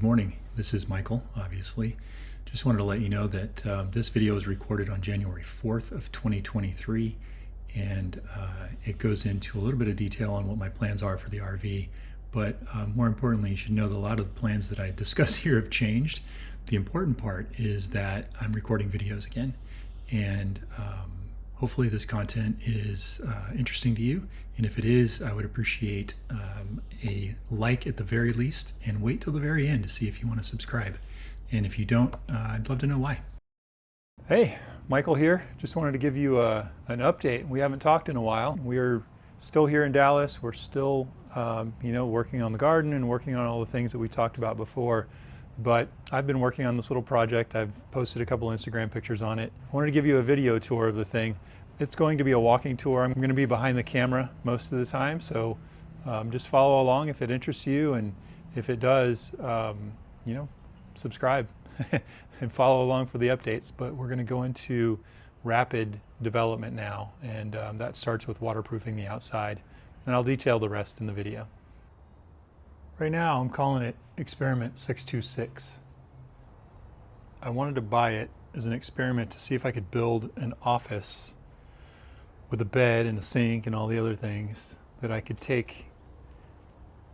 Good morning. This is Michael, obviously. Just wanted to let you know that this video is recorded on January 4th of 2023, and it goes into a little bit of detail on what my plans are for the RV. But more importantly, you should know that a lot of the plans that I discuss here have changed. The important part is that I'm recording videos again, and hopefully this content is interesting to you, and if it is, I would appreciate a like at the very least, and wait till the very end to see if you want to subscribe. And if you don't, I'd love to know why. Hey, Michael here. Just wanted to give you an update. We haven't talked in a while. We're still here in Dallas. We're still working on the garden and working on all the things that we talked about before. But I've been working on this little project. I've posted a couple Instagram pictures on it. I wanted to give you a video tour of the thing. It's going to be a walking tour. I'm going to be behind the camera most of the time, so just follow along if it interests you, and if it does, subscribe and follow along for the updates. But we're going to go into rapid development now, and that starts with waterproofing the outside, and I'll detail the rest in the video. Right now I'm calling it Experiment 626. I wanted to buy it as an experiment to see if I could build an office with a bed and a sink and all the other things that I could take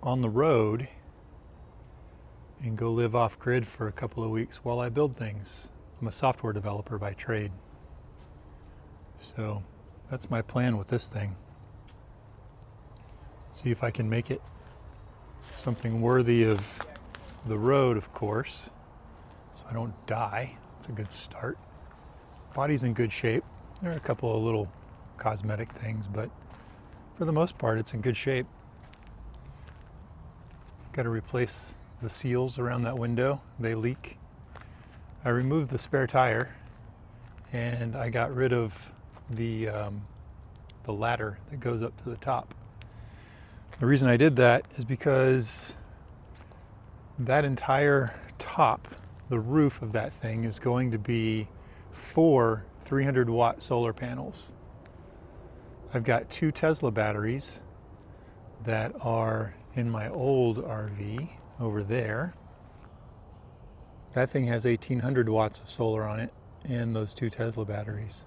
on the road and go live off grid for a couple of weeks while I build things. I'm a software developer by trade. So that's my plan with this thing. See if I can make it something worthy of the road, of course, so I don't die. That's a good start. Body's in good shape. There are a couple of little cosmetic things, but for the most part it's in good shape. Got to replace the seals around that window. They leak. I removed the spare tire, and I got rid of the ladder that goes up to the top. The reason I did that is because that entire top, the roof of that thing, is going to be 4 300-watt solar panels. I've got 2 Tesla batteries that are in my old RV over there. That thing has 1,800 watts of solar on it, and those 2 Tesla batteries.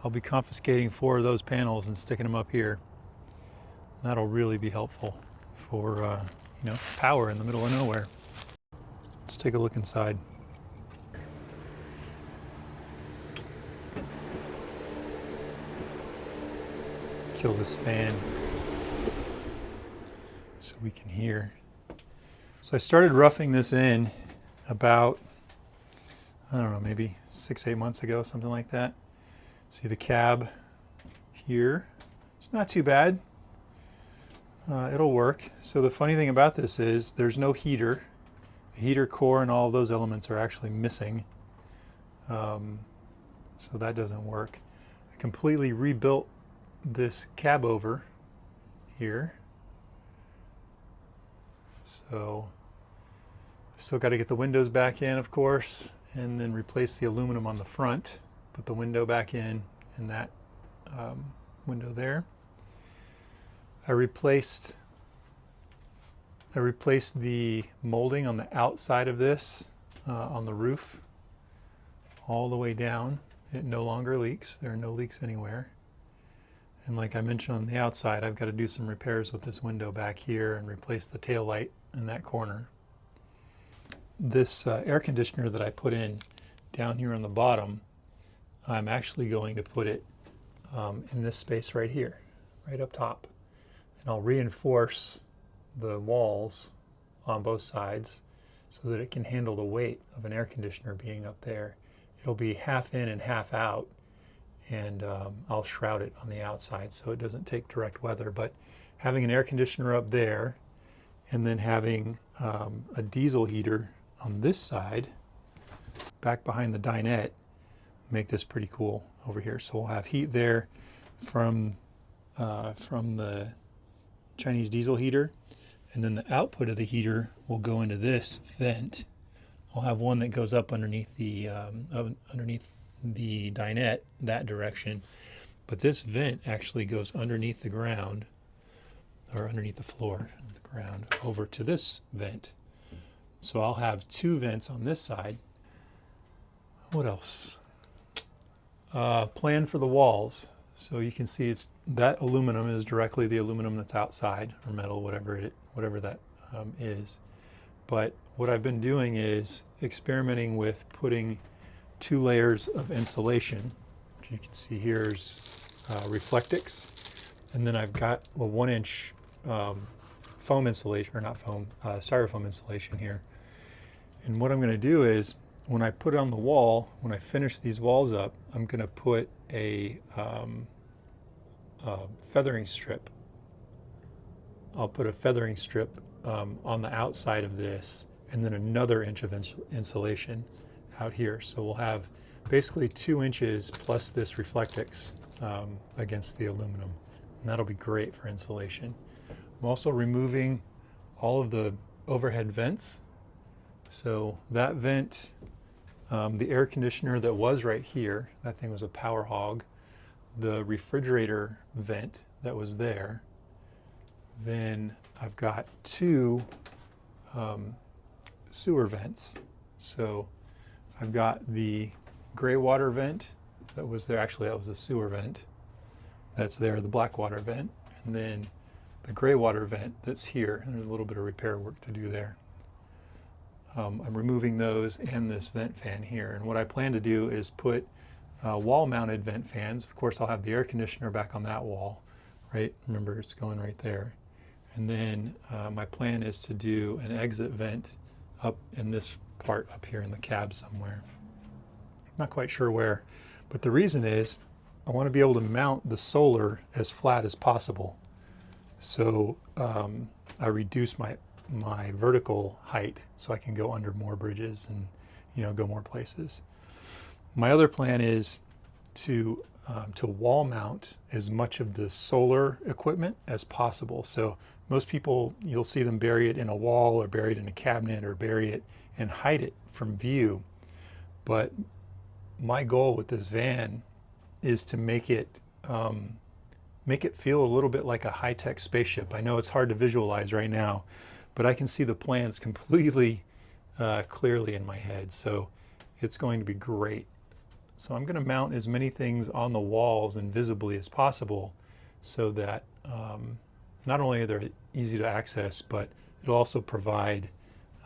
I'll be confiscating 4 of those panels and sticking them up here. That'll really be helpful for power in the middle of nowhere. Let's take a look inside. Kill this fan so we can hear. So I started roughing this in about, I don't know, maybe 6-8 months ago, something like that. See the cab here? It's not too bad. It'll work. So the funny thing about this is there's no heater. The heater core and all of those elements are actually missing. So that doesn't work. I completely rebuilt this cab over here. So I've still got to get the windows back in, of course, and then replace the aluminum on the front. Put the window back in that window there. I replaced the molding on the outside of this on the roof all the way down. It no longer leaks. There are no leaks anywhere. And like I mentioned on the outside, I've got to do some repairs with this window back here and replace the tail light in that corner. This air conditioner that I put in down here on the bottom, I'm actually going to put it in this space right here, right up top. And I'll reinforce the walls on both sides so that it can handle the weight of an air conditioner being up there. It'll be half in and half out, and I'll shroud it on the outside so it doesn't take direct weather. But having an air conditioner up there and then having a diesel heater on this side back behind the dinette make this pretty cool over here. So we'll have heat there from the Chinese diesel heater, and then the output of the heater will go into this vent. I'll have one that goes up underneath the dinette that direction, but this vent actually goes underneath the ground, or underneath the floor, the ground, over to this vent. So I'll have 2 vents on this side. What else? Plan for the walls. So you can see that aluminum is directly the aluminum that's outside, or metal, whatever that is. But what I've been doing is experimenting with putting 2 layers of insulation, which you can see here is Reflectix, and then I've got a 1-inch foam insulation, or not foam, styrofoam insulation here. And what I'm going to do is, when I put it on the wall, when I finish these walls up, I'm going to put a feathering strip. I'll put a feathering strip on the outside of this, and then another inch of insulation out here. So we'll have basically 2 inches plus this Reflectix against the aluminum. And that'll be great for insulation. I'm also removing all of the overhead vents. So that vent, the air conditioner that was right here, that thing was a power hog. The refrigerator vent that was there. Then I've got 2 sewer vents. So I've got the gray water vent that was there. Actually, that was a sewer vent that's there, the black water vent. And then the gray water vent that's here. And there's a little bit of repair work to do there. I'm removing those and this vent fan here. And what I plan to do is put wall-mounted vent fans. Of course, I'll have the air conditioner back on that wall, right? Remember, it's going right there. And then my plan is to do an exit vent up in this part up here in the cab somewhere. Not quite sure where, but the reason is I want to be able to mount the solar as flat as possible. So I reduce my vertical height so I can go under more bridges and, you know, go more places. My other plan is to wall mount as much of the solar equipment as possible. So most people, you'll see them bury it in a wall or bury it in a cabinet or bury it and hide it from view. But my goal with this van is to make it feel a little bit like a high-tech spaceship. I know it's hard to visualize right now, but I can see the plans completely clearly in my head. So it's going to be great. So I'm going to mount as many things on the walls and visibly as possible so that not only are they easy to access, but it'll also provide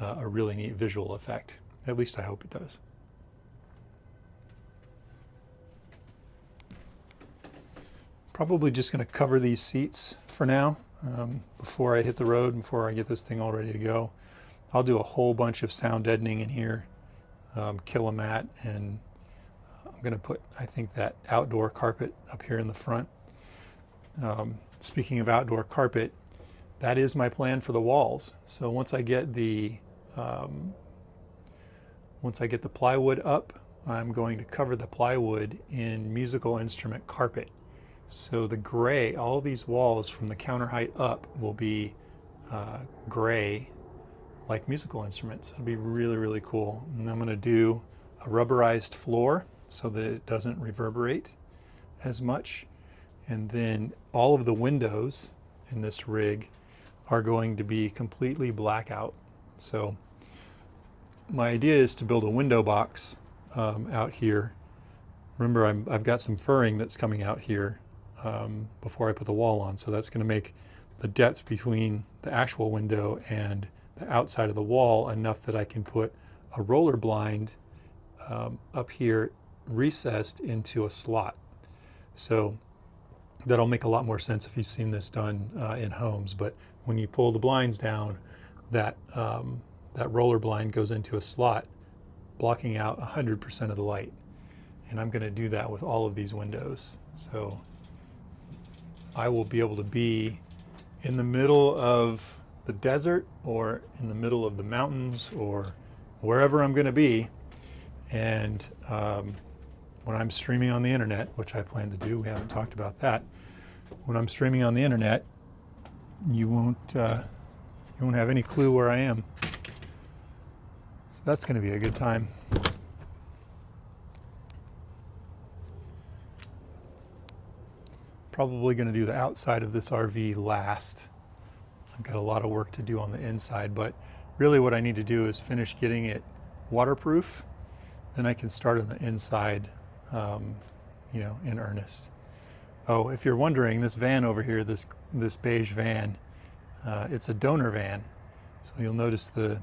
a really neat visual effect. At least I hope it does. Probably just going to cover these seats for now before I hit the road, before I get this thing all ready to go. I'll do a whole bunch of sound deadening in here, kill a mat, and I'm going to put, I think, that outdoor carpet up here in the front. Speaking of outdoor carpet, that is my plan for the walls. So once I get the plywood up, I'm going to cover the plywood in musical instrument carpet. So the gray, all these walls from the counter height up will be gray like musical instruments. It'll be really, really cool. And I'm going to do a rubberized floor so that it doesn't reverberate as much. And then all of the windows in this rig are going to be completely blackout. So my idea is to build a window box out here. Remember, I've got some furring that's coming out here before I put the wall on. So that's going to make the depth between the actual window and the outside of the wall enough that I can put a roller blind up here recessed into a slot. So that'll make a lot more sense if you've seen this done in homes. But when you pull the blinds down, that roller blind goes into a slot, blocking out 100% of the light. And I'm going to do that with all of these windows. So I will be able to be in the middle of the desert or in the middle of the mountains or wherever I'm going to be. And when I'm streaming on the internet, which I plan to do, we haven't talked about that. When I'm streaming on the internet, you won't have any clue where I am. So that's going to be a good time. Probably going to do the outside of this RV last. I've got a lot of work to do on the inside, but really what I need to do is finish getting it waterproof. Then I can start on the inside, you know, in earnest. Oh, if you're wondering, this van over here, this beige van, it's a donor van. So you'll notice the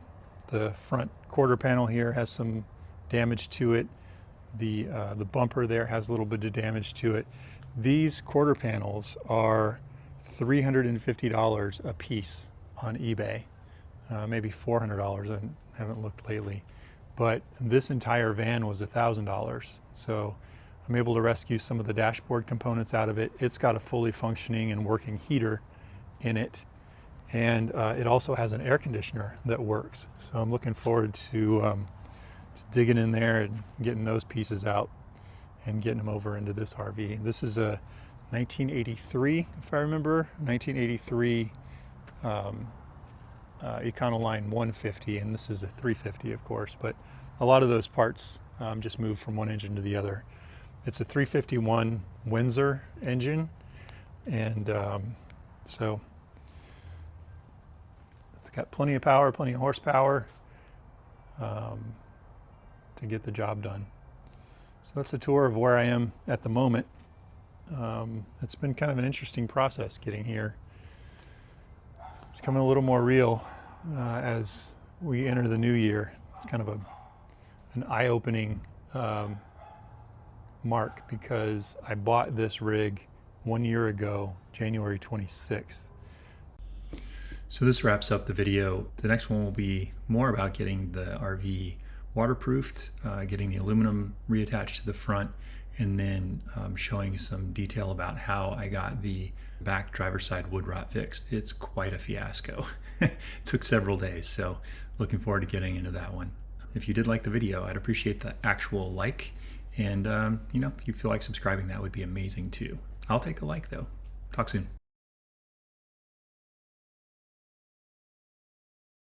front quarter panel here has some damage to it. The bumper there has a little bit of damage to it. These quarter panels are $350 a piece on eBay, maybe $400. I haven't looked lately, but this entire van was $1,000. So I'm able to rescue some of the dashboard components out of it. It's got a fully functioning and working heater in it, and it also has an air conditioner that works. So I'm looking forward to digging in there and getting those pieces out and getting them over into this RV. This is a 1983, if I remember, 1983 Econoline 150, and this is a 350, of course, but a lot of those parts just move from one engine to the other. It's a 351 Windsor engine, and so it's got plenty of power, plenty of horsepower to get the job done. So that's a tour of where I am at the moment. It's been kind of an interesting process getting here. It's becoming a little more real as we enter the new year. It's kind of an eye-opening mark, because I bought this rig 1 year ago, January 26th. So this wraps up the video. The next one will be more about getting the RV waterproofed, getting the aluminum reattached to the front, and then showing some detail about how I got the back driver's side wood rot fixed. It's quite a fiasco. It took several days, so looking forward to getting into that one. If you did like the video, I'd appreciate the actual like, and you know, if you feel like subscribing, that would be amazing too. I'll take a like though. Talk soon.